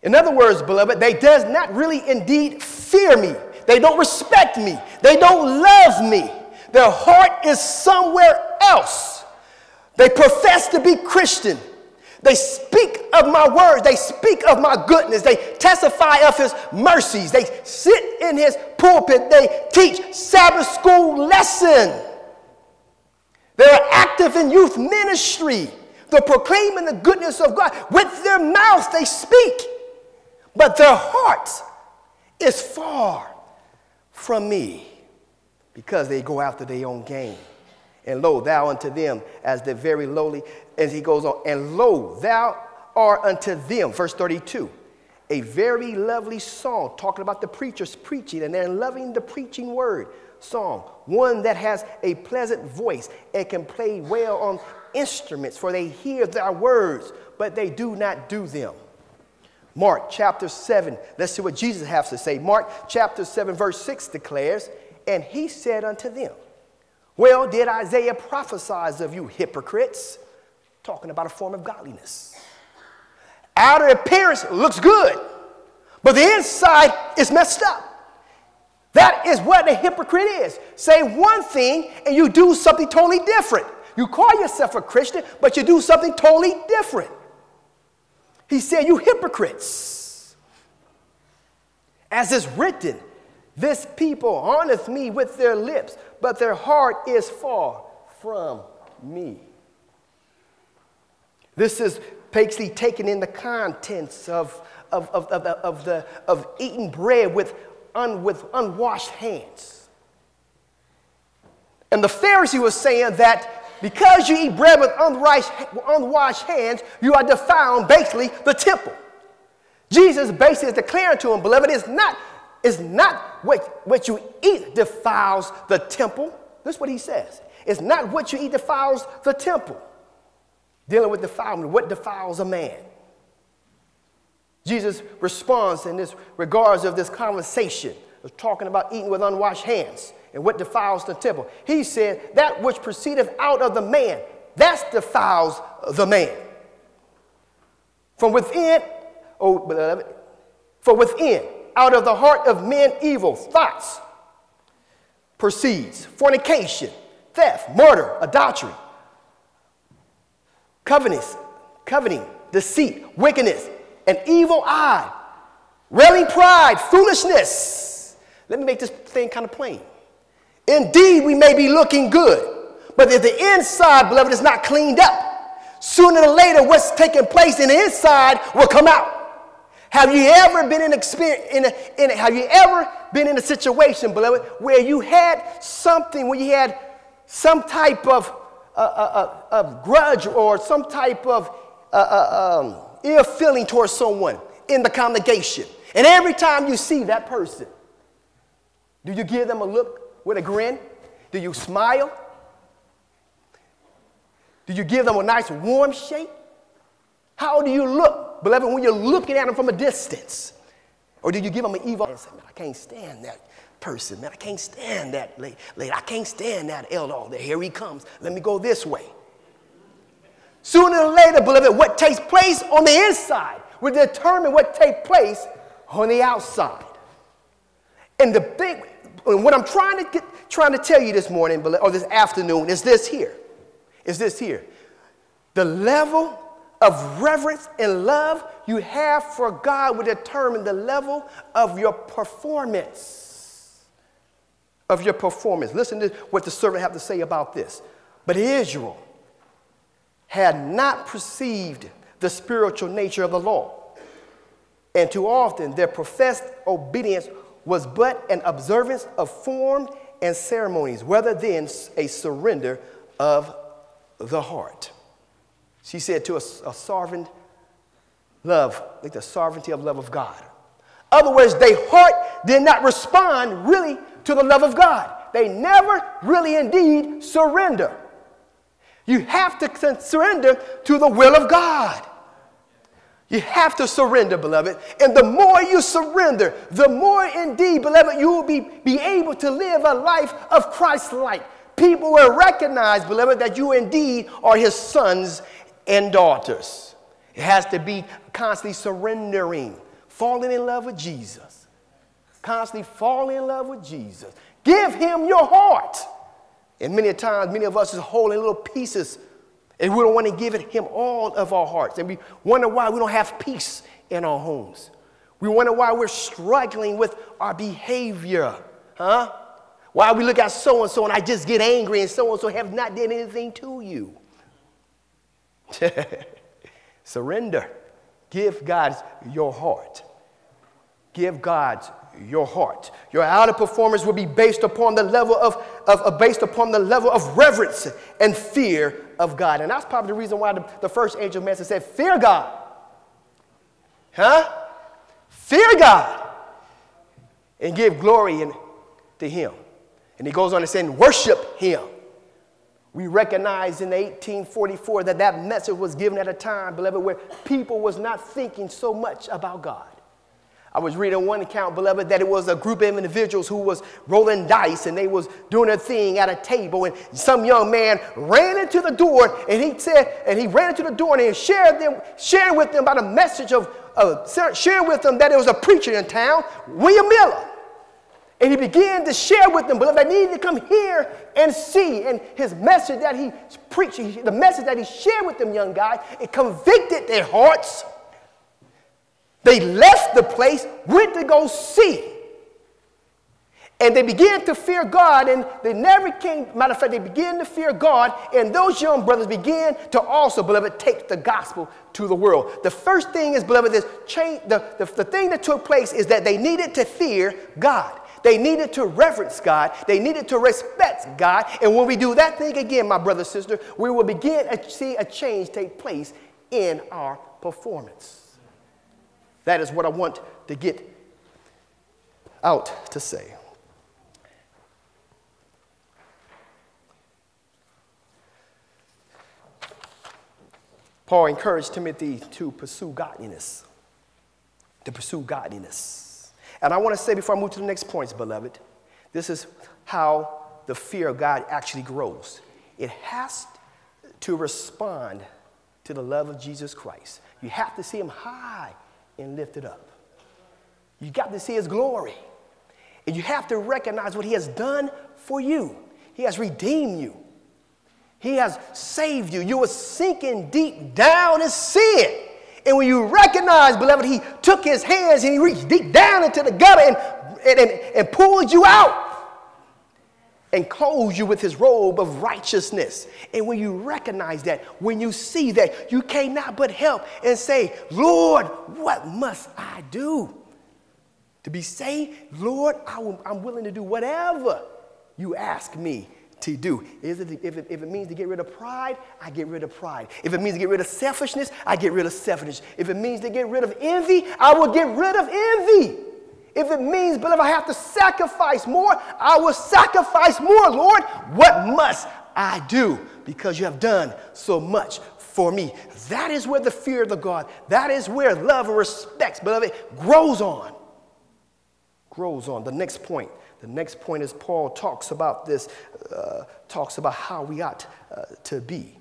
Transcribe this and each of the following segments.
In other words, beloved, they does not really indeed fear me. They don't respect me. They don't love me. Their heart is somewhere else. They profess to be Christian. They speak of my words. They speak of my goodness. They testify of his mercies. They sit in his pulpit. They teach Sabbath school lesson. They're active in youth ministry. They're proclaiming the goodness of God. With their mouth they speak, but their heart is far from me, because they go after their own gain. And lo, thou unto them as the very lowly. As he goes on, and lo, thou art unto them, verse 32, a very lovely song, talking about the preachers preaching, and they're loving the preaching word song. One that has a pleasant voice and can play well on instruments, for they hear thy words, but they do not do them. Mark chapter 7, let's see what Jesus has to say. Mark chapter 7, verse 6 declares, and he said unto them, well, did Isaiah prophesy of you hypocrites? Talking about a form of godliness. Outer appearance looks good, but the inside is messed up. That is what a hypocrite is. Say one thing and you do something totally different. You call yourself a Christian, but you do something totally different. He said, you hypocrites. As is written, this people honoreth me with their lips, but their heart is far from me. This is basically taken in the contents of eating bread with unwashed hands. And the Pharisee was saying that because you eat bread with unwashed hands, you are defiled, basically, the temple. Jesus basically is declaring to him, beloved, it's not what you eat defiles the temple. This is what he says. It's not what you eat defiles the temple. Dealing with defilement, what defiles a man? Jesus responds in this regards of this conversation, of talking about eating with unwashed hands and what defiles the temple. He said, that which proceedeth out of the man, that defiles the man. From within, oh beloved, for within, out of the heart of men, evil thoughts proceeds, fornication, theft, murder, adultery, coveting, deceit, wickedness, an evil eye, railing pride, foolishness. Let me make this thing kind of plain. Indeed, we may be looking good, but if the inside, beloved, is not cleaned up, sooner or later what's taking place in the inside will come out. Have you ever been in a situation, beloved, where you had something, where you had some type of grudge or some type of ill feeling towards someone in the congregation, and every time you see that person, do you give them a look with a grin? Do you smile? Do you give them a nice warm shake? How do you look, beloved, when you're looking at them from a distance? Or do you give them an evil and say, man, I can't stand that person, man, I can't stand that lady, I can't stand that elder, oh, here he comes, let me go this way. Sooner or later, beloved, what takes place on the inside will determine what takes place on the outside. And the thing, what I'm trying to tell you this morning, or this afternoon, is this here. The level of reverence and love you have for God will determine the level of your performance. Listen to what the servant have to say about this. But Israel had not perceived the spiritual nature of the law, and too often their professed obedience was but an observance of form and ceremonies, rather than a surrender of the heart. She said to a sovereign love, like the sovereignty of love of God. In other words, their heart did not respond really to the love of God. They never really indeed surrender. You have to surrender to the will of God. You have to surrender, beloved. And the more you surrender, the more indeed, beloved, you will be able to live a life of Christ-like. People will recognize, beloved, that you indeed are his sons and daughters. It has to be constantly surrendering falling in love with Jesus. Constantly falling in love with Jesus. Give him your heart. And many times, many of us is holding little pieces, and we don't want to give him all of our hearts. And we wonder why we don't have peace in our homes. We wonder why we're struggling with our behavior. Why we look at so-and-so and I just get angry and so-and-so have not done anything to you. Surrender. Give God your heart. Give God your heart. Your outer performance will be based upon the level of reverence and fear of God. And that's probably the reason why the first angel message said, fear God. Fear God and give glory to him. And he goes on to say, worship him. We recognize in 1844 that message was given at a time, beloved, where people was not thinking so much about God. I was reading one account, beloved, that it was a group of individuals who was rolling dice and they was doing a thing at a table, and some young man ran into the door and he shared with them about a message shared with them that there was a preacher in town, William Miller. And he began to share with them, beloved, they needed to come here and see. And his message that he preached, the message that he shared with them young guys, it convicted their hearts. They left the place, went to go see. And they began to fear God, and they never came. Matter of fact, they began to fear God, and those young brothers began to also, beloved, take the gospel to the world. The first thing is, beloved, the thing that took place is that they needed to fear God. They needed to reverence God. They needed to respect God. And when we do that thing again, my brother, sister, we will begin to see a change take place in our performance. That is what I want to get out to say. Paul encouraged Timothy to pursue godliness. To pursue godliness. And I want to say before I move to the next points, beloved, this is how the fear of God actually grows. It has to respond to the love of Jesus Christ. You have to see him high and lifted up. You got to see his glory. And you have to recognize what he has done for you. He has redeemed you. He has saved you. You were sinking deep down in sin. And when you recognize, beloved, he took his hands and he reached deep down into the gutter and pulled you out and clothed you with his robe of righteousness. And when you recognize that, when you see that, you cannot but help and say, Lord, what must I do to be saved? Lord, I'm willing to do whatever you ask me to do. If it means to get rid of pride, I get rid of pride. If it means to get rid of selfishness, I get rid of selfishness. If it means to get rid of envy, I will get rid of envy. If it means, beloved, I have to sacrifice more, I will sacrifice more, Lord. What must I do? Because you have done so much for me. That is where the fear of the God, that is where love and respect, beloved, grows on. Grows on. The next point is Paul talks about this, talks about how we ought to be.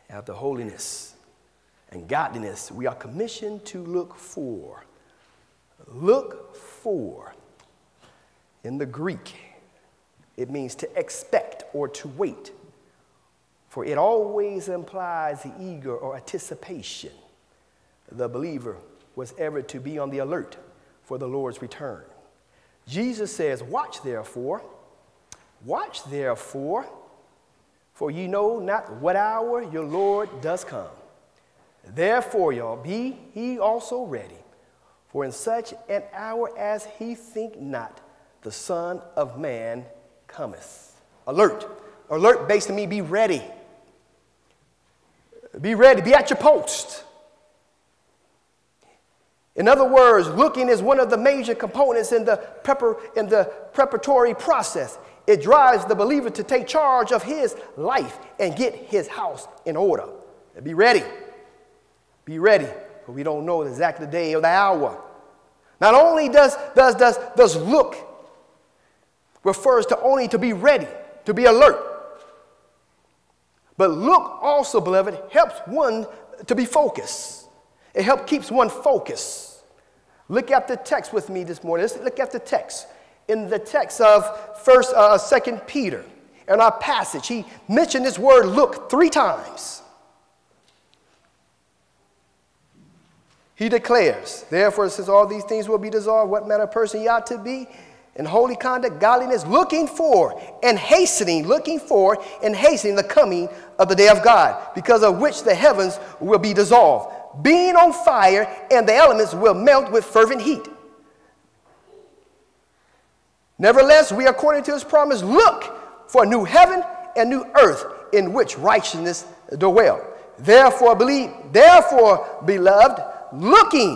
After holiness and godliness, we are commissioned to look for. Look for. In the Greek, it means to expect or to wait. For it always implies the eager or anticipation. The believer was ever to be on the alert for the Lord's return. Jesus says, watch therefore, for ye know not what hour your Lord does come. Therefore, y'all, be ye also ready, for in such an hour as he think not, the Son of Man cometh. Alert. Alert basically means be ready. Be ready. Be at your post. In other words, looking is one of the major components in the preparatory process. It drives the believer to take charge of his life and get his house in order. Be ready. Be ready, for we don't know exactly the day or the hour. Not only does look refers to only to be ready, to be alert, but look also, beloved, helps one to be focused. It keeps one focused. Look at the text with me this morning. Let's look at the text. In the text of 2 Peter, in our passage, he mentioned this word look 3 times. He declares, therefore, since all these things will be dissolved, what manner of person ye ought to be in holy conduct, godliness, looking for and hastening the coming of the day of God, because of which the heavens will be dissolved, being on fire, and the elements will melt with fervent heat. Nevertheless, we, according to his promise, look for a new heaven and new earth in which righteousness dwell. Therefore, beloved, looking